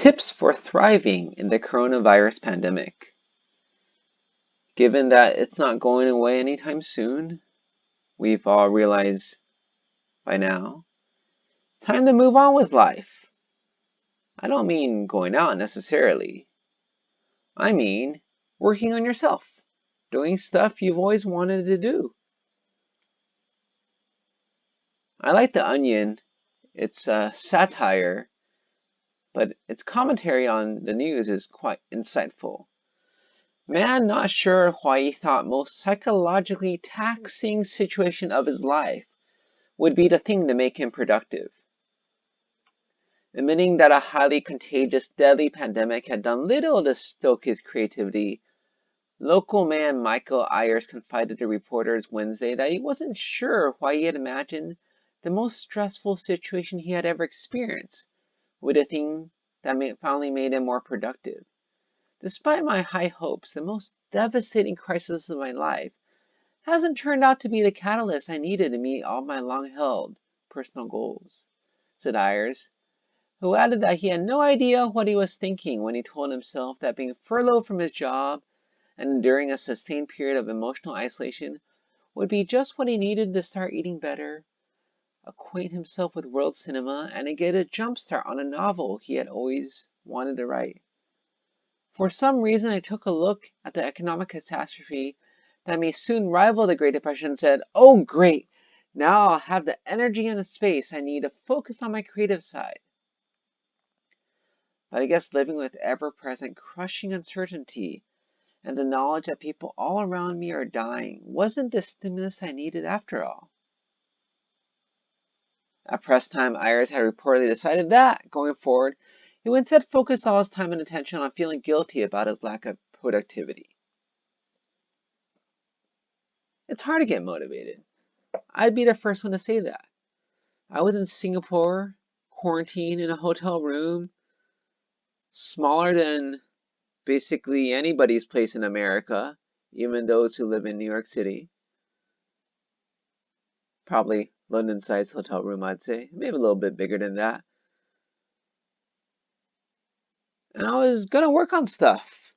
Tips for thriving in the coronavirus pandemic. Given that it's not going away anytime soon, we've all realized by now, it's time to move on with life. I don't mean going out necessarily. I mean working on yourself, doing stuff you've always wanted to do. I like The Onion. It's a satire, but its commentary on the news is quite insightful. Man not sure why he thought most psychologically taxing situation of his life would be the thing to make him productive. Admitting that a highly contagious, deadly pandemic had done little to stoke his creativity, local man Michael Ayers confided to reporters Wednesday that he wasn't sure why he had imagined the most stressful situation he had ever experienced with a thing that finally made him more productive. Despite my high hopes, the most devastating crisis of my life hasn't turned out to be the catalyst I needed to meet all my long-held personal goals, said Ayers, who added that he had no idea what he was thinking when he told himself that being furloughed from his job and enduring a sustained period of emotional isolation would be just what he needed to start eating better, acquaint himself with world cinema, and to get a jump start on a novel he had always wanted to write. For some reason, I took a look at the economic catastrophe that may soon rival the Great Depression and said, oh great, now I'll have the energy and the space I need to focus on my creative side. But I guess living with ever-present crushing uncertainty and the knowledge that people all around me are dying wasn't the stimulus I needed after all. At press time, Ayers had reportedly decided that, going forward, he would instead focus all his time and attention on feeling guilty about his lack of productivity. It's hard to get motivated. I'd be the first one to say that. I was in Singapore, quarantined in a hotel room, smaller than basically anybody's place in America, even those who live in New York City. Probably London-sized hotel room, I'd say. Maybe a little bit bigger than that. And I was gonna work on stuff.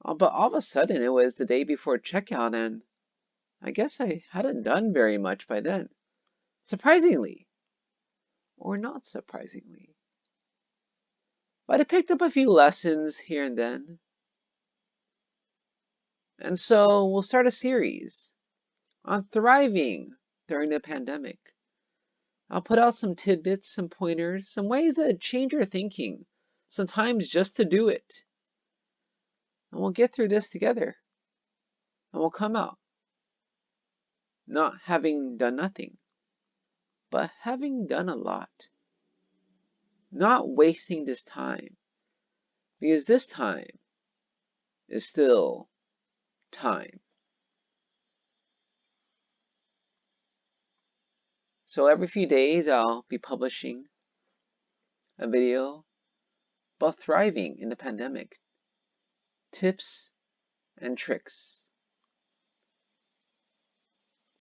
But all of a sudden, it was the day before checkout, and I guess I hadn't done very much by then. Surprisingly. Or not surprisingly. But I picked up a few lessons here and then. And so we'll start a series on thriving during the pandemic. I'll put out some tidbits, some pointers, some ways to change your thinking, sometimes just to do it. And we'll get through this together. And we'll come out not having done nothing, but having done a lot. Not wasting this time, because this time is still time. So every few days I'll be publishing a video about thriving in the pandemic. Tips and tricks.